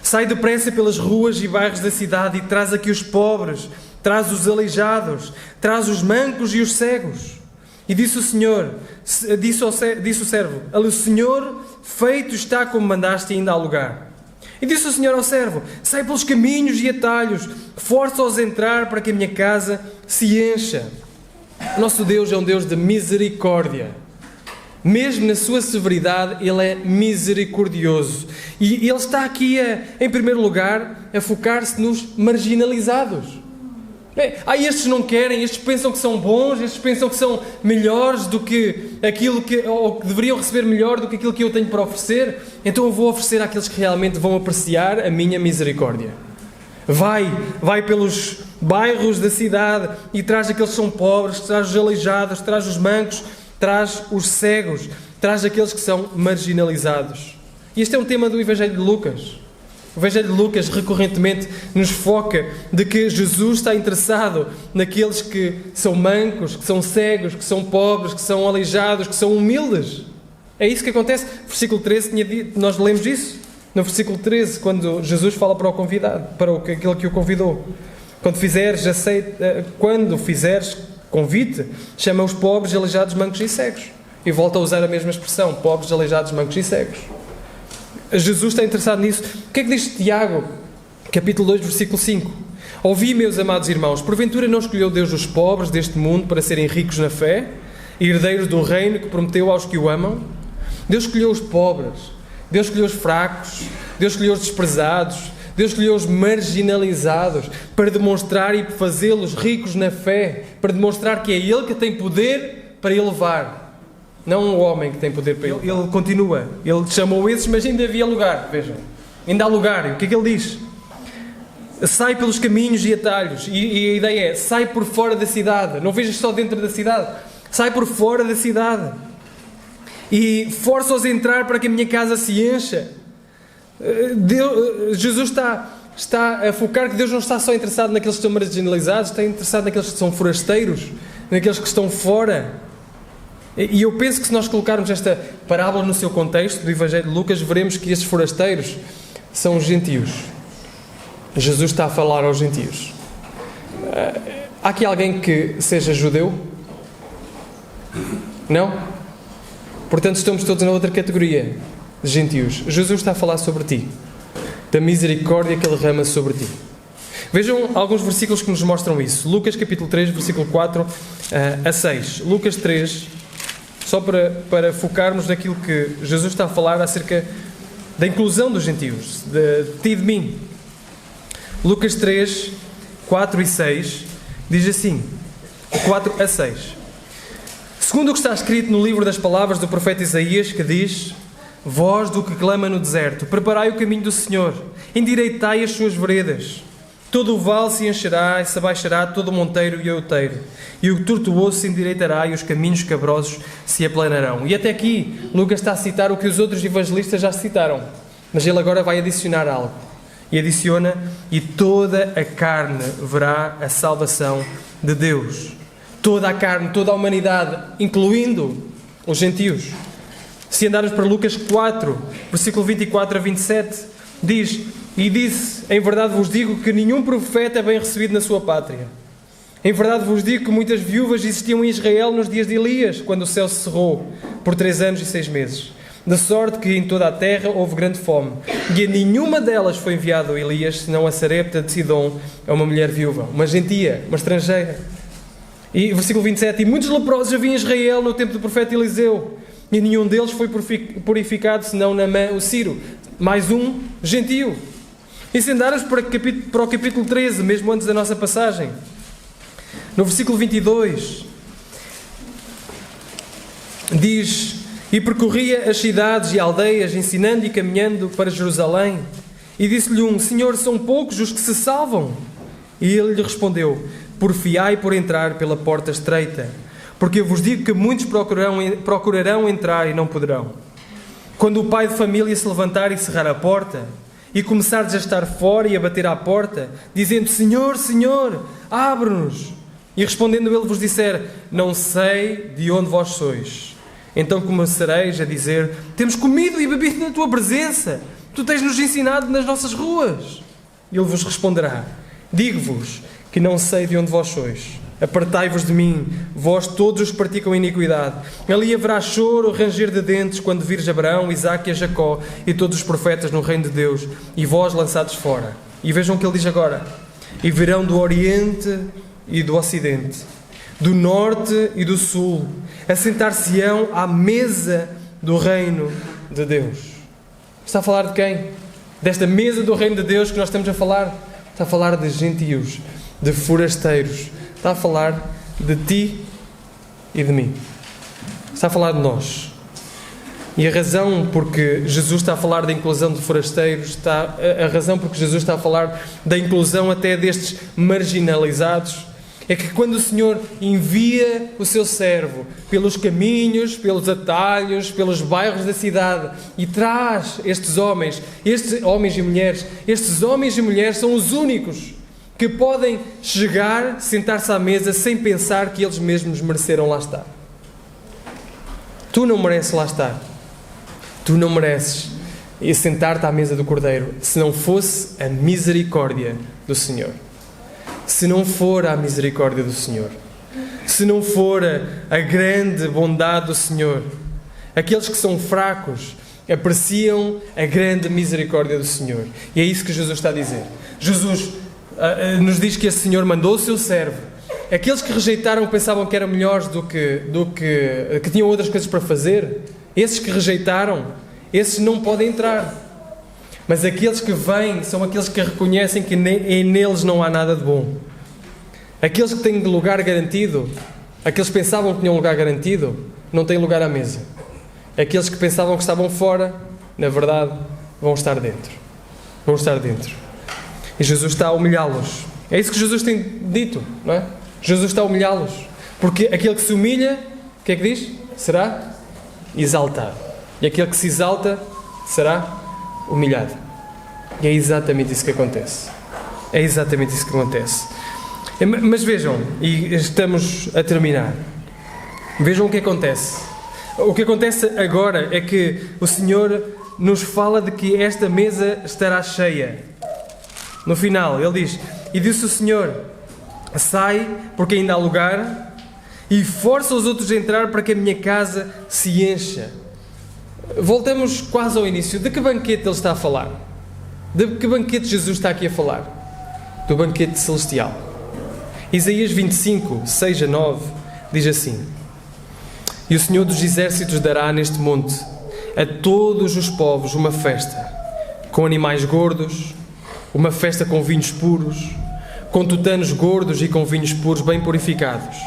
sai depressa pelas ruas e bairros da cidade e traz aqui os pobres, traz os aleijados, traz os mancos e os cegos. E disse o servo: o Senhor, feito está como mandaste, e ainda há lugar. E disse o Senhor ao servo: sai pelos caminhos e atalhos, força-os a entrar para que a minha casa se encha. O nosso Deus é um Deus de misericórdia. Mesmo na sua severidade, Ele é misericordioso. E Ele está aqui, em primeiro lugar, a focar-se nos marginalizados. Estes não querem, estes pensam que são bons, estes pensam que são melhores do que aquilo ou que deveriam receber melhor do que aquilo que eu tenho para oferecer. Então eu vou oferecer àqueles que realmente vão apreciar a minha misericórdia. Vai pelos bairros da cidade e traz aqueles que são pobres, traz os aleijados, traz os mancos, traz os cegos, traz aqueles que são marginalizados. E este é um tema do Evangelho de Lucas. O Evangelho de Lucas recorrentemente nos foca de que Jesus está interessado naqueles que são mancos, que são cegos, que são pobres, que são aleijados, que são humildes. É isso que acontece. Versículo 13, nós lemos isso. No versículo 13, quando Jesus fala para o convidado, para aquele que o convidou: quando fizeres convite, chama os pobres, aleijados, mancos e cegos. E volta a usar a mesma expressão: pobres, aleijados, mancos e cegos. Jesus está interessado nisso. O que é que diz Tiago, capítulo 2, versículo 5? Ouvi, meus amados irmãos, porventura não escolheu Deus os pobres deste mundo para serem ricos na fé e herdeiros do reino que prometeu aos que o amam? Deus escolheu os pobres, Deus escolheu os fracos, Deus escolheu os desprezados, Deus escolheu os marginalizados para demonstrar e fazê-los ricos na fé, para demonstrar que é Ele que tem poder para elevar. Não o homem que tem poder para ele. Ele continua. Ele chamou esses, mas ainda havia lugar. Vejam. Ainda há lugar. E o que é que ele diz? Sai pelos caminhos e atalhos. E a ideia é: sai por fora da cidade. Não vejas só dentro da cidade. Sai por fora da cidade. E força-os a entrar para que a minha casa se encha. Jesus está a focar que Deus não está só interessado naqueles que estão marginalizados, está interessado naqueles que são forasteiros, naqueles que estão fora. E eu penso que se nós colocarmos esta parábola no seu contexto do Evangelho de Lucas, veremos que estes forasteiros são os gentios. Jesus está a falar aos gentios. Há aqui alguém que seja judeu? Não? Portanto, estamos todos na outra categoria de gentios. Jesus está a falar sobre ti, da misericórdia que Ele derrama sobre ti. Vejam alguns versículos que nos mostram isso. Lucas capítulo 3, versículo 4 a 6. Lucas 3, só para focarmos naquilo que Jesus está a falar acerca da inclusão dos gentios, de ti e de mim. Lucas 3, 4 e 6, diz assim, 4 a 6. Segundo o que está escrito no livro das palavras do profeta Isaías, que diz: voz do que clama no deserto, preparai o caminho do Senhor, endireitai as suas veredas. Todo o vale se encherá e se abaixará todo o monteiro e o outeiro, e o tortuoso se endireitará e os caminhos cabrosos se aplanarão. E até aqui, Lucas está a citar o que os outros evangelistas já citaram, mas ele agora vai adicionar algo. E adiciona: e toda a carne verá a salvação de Deus. Toda a carne, toda a humanidade, incluindo os gentios. Se andarmos para Lucas 4, versículo 24 a 27, diz: e disse, em verdade vos digo que nenhum profeta é bem recebido na sua pátria. Em verdade vos digo que muitas viúvas existiam em Israel nos dias de Elias, quando o céu se cerrou por 3 anos e 6 meses. De sorte que em toda a terra houve grande fome, e a nenhuma delas foi enviado Elias, senão a Sarepta de Sidom, a uma mulher viúva, uma gentia, uma estrangeira. E versículo 27, e muitos leprosos havia em Israel no tempo do profeta Eliseu, e nenhum deles foi purificado, senão Naamã o Ciro, mais um gentio. E se andarmos para o capítulo 13, mesmo antes da nossa passagem, no versículo 22, diz: e percorria as cidades e aldeias, ensinando e caminhando para Jerusalém. E disse-lhe um: Senhor, são poucos os que se salvam? E ele lhe respondeu: porfiai por entrar pela porta estreita, porque eu vos digo que muitos procurarão entrar e não poderão. Quando o pai de família se levantar e cerrar a porta, e começardes a estar fora e a bater à porta, dizendo: Senhor, Senhor, abre-nos. E respondendo ele vos disser: não sei de onde vós sois. Então começareis a dizer: temos comido e bebido na tua presença, tu tens-nos ensinado nas nossas ruas. E ele vos responderá: digo-vos que não sei de onde vós sois. Apartai-vos de mim, vós todos os que praticam iniquidade. Ali haverá choro, ranger de dentes, quando vires Abraão, Isaque e a Jacó e todos os profetas no reino de Deus, e vós lançados fora. E vejam o que ele diz agora: e virão do Oriente e do Ocidente, do Norte e do Sul, assentar-se-ão à mesa do reino de Deus. Está a falar de quem? Desta mesa do reino de Deus que nós estamos a falar? Está a falar de gentios, de forasteiros. Está a falar de ti e de mim. Está a falar de nós. E a razão porque Jesus está a falar da inclusão de forasteiros, a razão porque Jesus está a falar da inclusão até destes marginalizados, é que quando o Senhor envia o seu servo pelos caminhos, pelos atalhos, pelos bairros da cidade e traz estes homens e mulheres, estes homens e mulheres são os únicos que podem chegar, sentar-se à mesa sem pensar que eles mesmos mereceram lá estar. Tu não mereces lá estar. Tu não mereces sentar-te à mesa do Cordeiro se não fosse a misericórdia do Senhor. Se não for a misericórdia do Senhor. Se não for a grande bondade do Senhor. Aqueles que são fracos apreciam a grande misericórdia do Senhor. E é isso que Jesus está a dizer. Jesus nos diz que esse Senhor mandou o seu servo. Aqueles que rejeitaram pensavam que eram melhores que tinham outras coisas para fazer. Esses que rejeitaram, esses não podem entrar. Mas aqueles que vêm são aqueles que reconhecem que neles não há nada de bom. Aqueles que têm lugar garantido, aqueles que pensavam que tinham lugar garantido, não têm lugar à mesa. Aqueles que pensavam que estavam fora, na verdade, vão estar dentro. Vão estar dentro. E Jesus está a humilhá-los. É isso que Jesus tem dito, não é? Jesus está a humilhá-los. Porque aquele que se humilha, o que é que diz? Será exaltado. E aquele que se exalta, será humilhado. E é exatamente isso que acontece. É exatamente isso que acontece. Mas vejam, e estamos a terminar. Vejam o que acontece. O que acontece agora é que o Senhor nos fala de que esta mesa estará cheia. No final, ele diz: e disse o Senhor: sai, porque ainda há lugar, e força os outros a entrar para que a minha casa se encha. Voltamos quase ao início. De que banquete ele está a falar? De que banquete Jesus está aqui a falar? Do banquete celestial. Isaías 25, 6 a 9, diz assim: e o Senhor dos Exércitos dará neste monte a todos os povos uma festa, com animais gordos, uma festa com vinhos puros, com tutanos gordos e com vinhos puros bem purificados.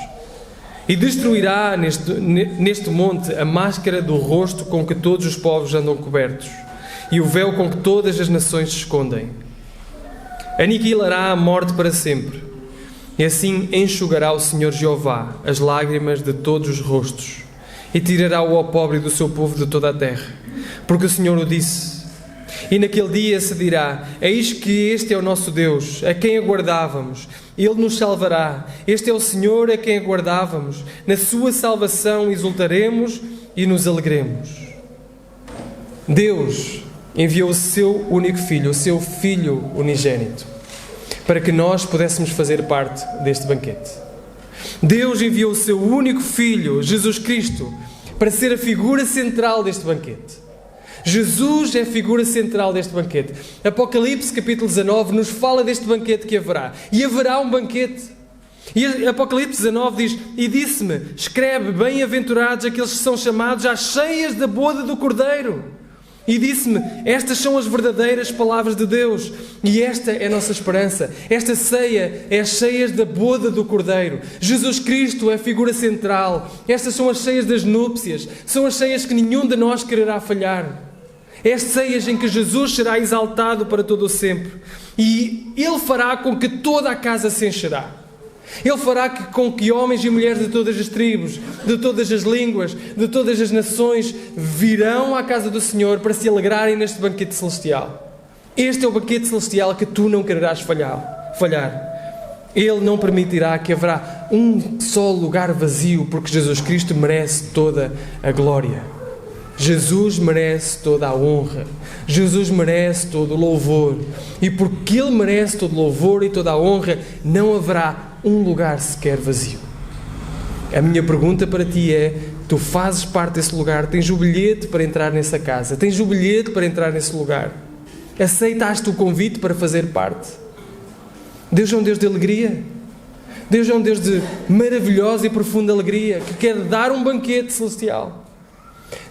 E destruirá neste monte a máscara do rosto com que todos os povos andam cobertos, e o véu com que todas as nações se escondem. Aniquilará a morte para sempre, e assim enxugará o Senhor Jeová as lágrimas de todos os rostos, e tirará o opróbrio do seu povo de toda a terra, porque o Senhor o disse. E naquele dia se dirá: eis que este é o nosso Deus, a quem aguardávamos, Ele nos salvará. Este é o Senhor a quem aguardávamos, na sua salvação exultaremos e nos alegremos. Deus enviou o seu único Filho, o seu Filho unigênito, para que nós pudéssemos fazer parte deste banquete. Deus enviou o seu único Filho, Jesus Cristo, para ser a figura central deste banquete. Jesus é a figura central deste banquete. Apocalipse capítulo 19 nos fala deste banquete que haverá. E haverá um banquete. E Apocalipse 19 diz: e disse-me, escreve, bem-aventurados aqueles que são chamados às ceias da boda do Cordeiro. E disse-me, estas são as verdadeiras palavras de Deus, e esta é a nossa esperança. Esta ceia é as ceias da boda do Cordeiro. Jesus Cristo é a figura central. Estas são as ceias das núpcias, são as ceias que nenhum de nós quererá falhar. É as ceias em que Jesus será exaltado para todo o sempre, e Ele fará com que toda a casa se encherá. Ele fará com que homens e mulheres de todas as tribos, de todas as línguas, de todas as nações virão à casa do Senhor para se alegrarem neste banquete celestial. Este é o banquete celestial que tu não quererás falhar. Ele não permitirá que haverá um só lugar vazio, porque Jesus Cristo merece toda a glória. Jesus merece toda a honra. Jesus merece todo o louvor. E porque Ele merece todo o louvor e toda a honra, não haverá um lugar sequer vazio. A minha pergunta para ti é: tu fazes parte desse lugar? Tens o bilhete para entrar nessa casa? Tens o bilhete para entrar nesse lugar? Aceitaste o convite para fazer parte? Deus é um Deus de alegria. Deus é um Deus de maravilhosa e profunda alegria, que quer dar um banquete celestial.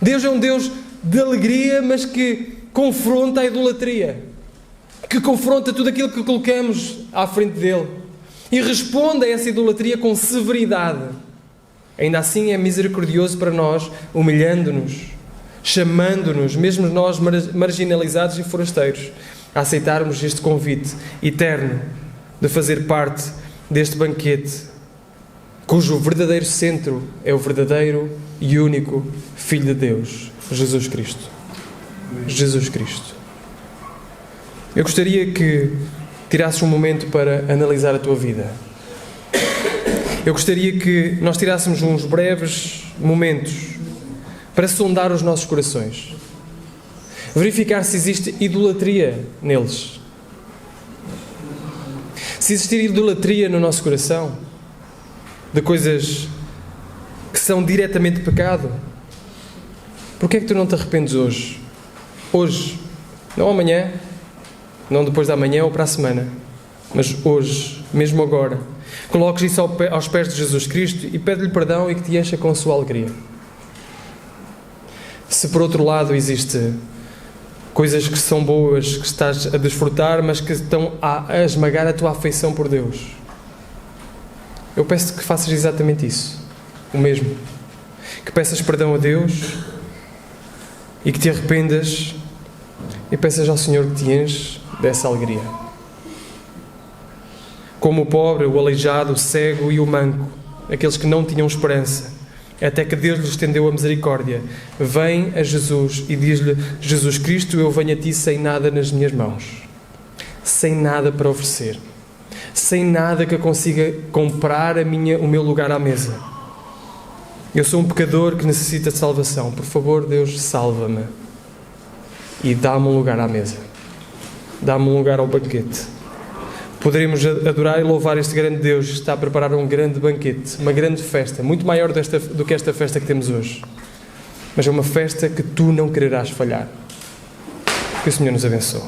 Deus é um Deus de alegria, mas que confronta a idolatria, que confronta tudo aquilo que colocamos à frente dele e responde a essa idolatria com severidade. Ainda assim é misericordioso para nós, humilhando-nos, chamando-nos, mesmo nós marginalizados e forasteiros, a aceitarmos este convite eterno de fazer parte deste banquete, cujo verdadeiro centro é o verdadeiro e único Filho de Deus, Jesus Cristo. Jesus Cristo. Eu gostaria que tirasses um momento para analisar a tua vida. Eu gostaria que nós tirássemos uns breves momentos para sondar os nossos corações. Verificar se existe idolatria neles. Se existir idolatria no nosso coração, de coisas que são diretamente pecado, porquê é que tu não te arrependes hoje? Hoje, não amanhã, não depois da manhã ou para a semana, mas hoje, mesmo agora, coloques isso aos pés de Jesus Cristo e pede-lhe perdão e que te encha com a sua alegria. Se por outro lado existe coisas que são boas, que estás a desfrutar, mas que estão a esmagar a tua afeição por Deus, eu peço que faças exatamente isso, o mesmo. Que peças perdão a Deus e que te arrependas e peças ao Senhor que te enche dessa alegria. Como o pobre, o aleijado, o cego e o manco, aqueles que não tinham esperança, até que Deus lhes estendeu a misericórdia, vem a Jesus e diz-lhe: Jesus Cristo, eu venho a ti sem nada nas minhas mãos, sem nada para oferecer, sem nada que eu consiga comprar o meu lugar à mesa. Eu sou um pecador que necessita de salvação. Por favor, Deus, salva-me. e dá-me um lugar à mesa. Dá-me um lugar ao banquete. Poderíamos adorar e louvar este grande Deus que está a preparar um grande banquete, uma grande festa, muito maior do que esta festa que temos hoje. Mas é uma festa que tu não quererás falhar. Que o Senhor nos abençoe.